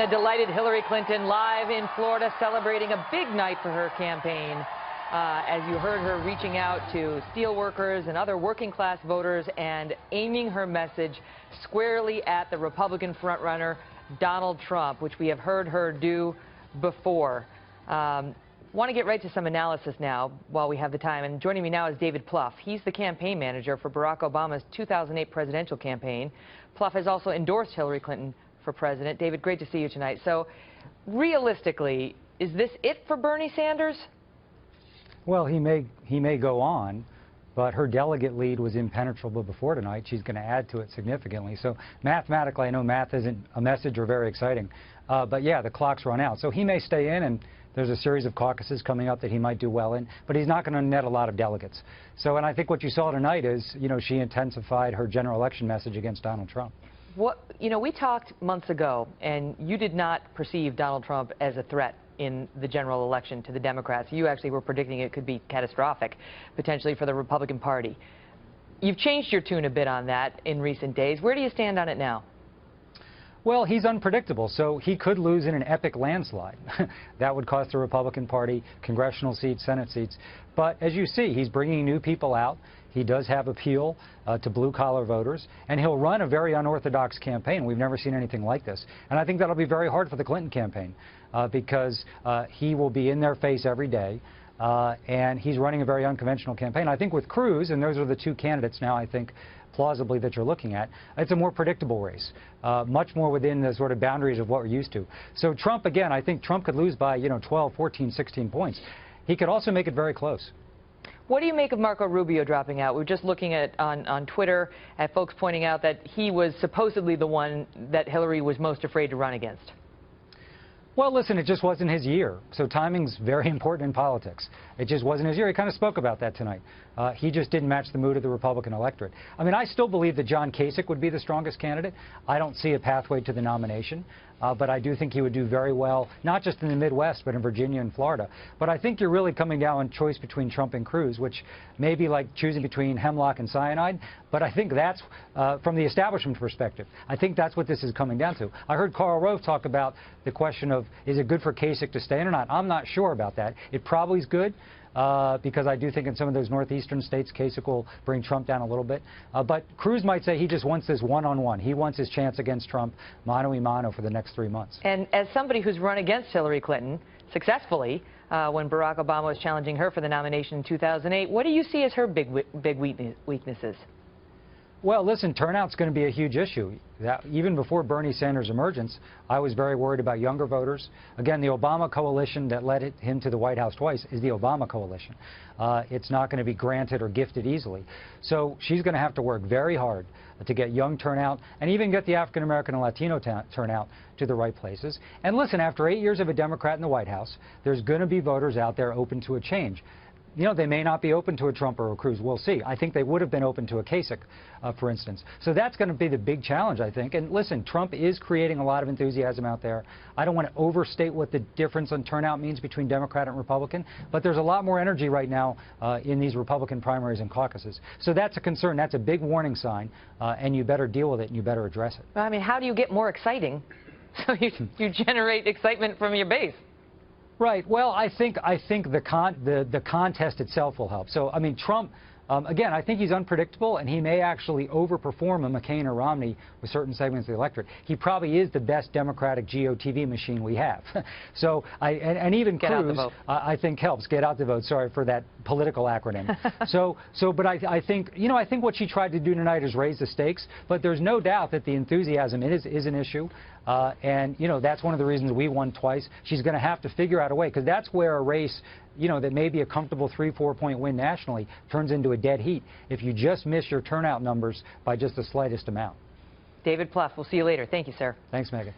And a delighted Hillary Clinton live in Florida celebrating a big night for her campaign. As you heard her reaching out to steelworkers and other working class voters and aiming her message squarely at the Republican frontrunner, Donald Trump, which we have heard her do before. Want to get right to some analysis now while we have the time. And joining me now is David Plouffe. He's the campaign manager for Barack Obama's 2008 presidential campaign. Plouffe has also endorsed Hillary Clinton for president. David, great to see you tonight. So, realistically, is this it for Bernie Sanders? Well, he may go on, but her delegate lead was impenetrable before tonight. She's going to add to it significantly. So mathematically, I know math isn't a message or very exciting, but yeah, the clock's run out. So he may stay in, and there's a series of caucuses coming up that he might do well in, but he's not going to net a lot of delegates. So, and I think what you saw tonight is, she intensified her general election message against Donald Trump. We talked months ago, and you did not perceive Donald Trump as a threat in the general election to the Democrats. You actually were predicting it could be catastrophic, potentially, for the Republican Party. You've changed your tune a bit on that in recent days. Where do you stand on it now? Well, he's unpredictable, so he could lose in an epic landslide. That would cost the Republican Party congressional seats, Senate seats. But as you see, he's bringing new people out. He does have appeal to blue-collar voters, and he'll run a very unorthodox campaign. We've never seen anything like this. And I think that'll be very hard for the Clinton campaign because he will be in their face every day. And he's running a very unconventional campaign. I think with Cruz, and those are the two candidates now, I think, plausibly that you're looking at, it's a more predictable race, much more within the sort of boundaries of what we're used to. So Trump, again, I think Trump could lose by, 12, 14, 16 points. He could also make it very close. What do you make of Marco Rubio dropping out? We're just looking at on Twitter at folks pointing out that he was supposedly the one that Hillary was most afraid to run against. Well, listen, it just wasn't his year. So timing's very important in politics. It just wasn't his year. He kind of spoke about that tonight. He just didn't match the mood of the Republican electorate. I mean, I still believe that John Kasich would be the strongest candidate. I don't see a pathway to the nomination. But I do think he would do very well, not just in the Midwest, but in Virginia and Florida. But I think you're really coming down on choice between Trump and Cruz, which may be like choosing between hemlock and cyanide. But I think that's, from the establishment perspective, I think that's what this is coming down to. I heard Karl Rove talk about the question of, is it good for Kasich to stay in or not? I'm not sure about that. It probably is good. Because I do think in some of those northeastern states, Kasich will bring Trump down a little bit. But Cruz might say he just wants this one-on-one. He wants his chance against Trump, mano-a-mano, for the next 3 months. And as somebody who's run against Hillary Clinton successfully when Barack Obama was challenging her for the nomination in 2008, what do you see as her big weaknesses? Well, listen, turnout's going to be a huge issue. Even before Bernie Sanders' emergence, I was very worried about younger voters. Again, the Obama coalition that led him to the White House twice is the Obama coalition. It's not going to be granted or gifted easily. So she's going to have to work very hard to get young turnout and even get the African-American and Latino turnout to the right places. And listen, after 8 years of a Democrat in the White House, there's going to be voters out there open to a change. They may not be open to a Trump or a Cruz. We'll see. I think they would have been open to a Kasich, for instance. So that's going to be the big challenge, I think. And listen, Trump is creating a lot of enthusiasm out there. I don't want to overstate what the difference on turnout means between Democrat and Republican, but there's a lot more energy right now in these Republican primaries and caucuses. So that's a concern. That's a big warning sign, and you better deal with it and you better address it. I mean, how do you get more exciting so you generate excitement from your base? Right. Well, I think the contest itself will help. So, I mean, Trump, again, I think he's unpredictable, and he may actually overperform a McCain or Romney with certain segments of the electorate. He probably is the best Democratic GOTV machine we have. So, and even Cruz, I think helps get out the vote. Sorry for that political acronym. But I think, I think what she tried to do tonight is raise the stakes. But there's no doubt that the enthusiasm is an issue. And, that's one of the reasons we won twice. She's going to have to figure out a way, because that's where a race, that may be a comfortable 3-4 point win nationally turns into a dead heat if you just miss your turnout numbers by just the slightest amount. David Plouffe, we'll see you later. Thank you, sir. Thanks, Megan.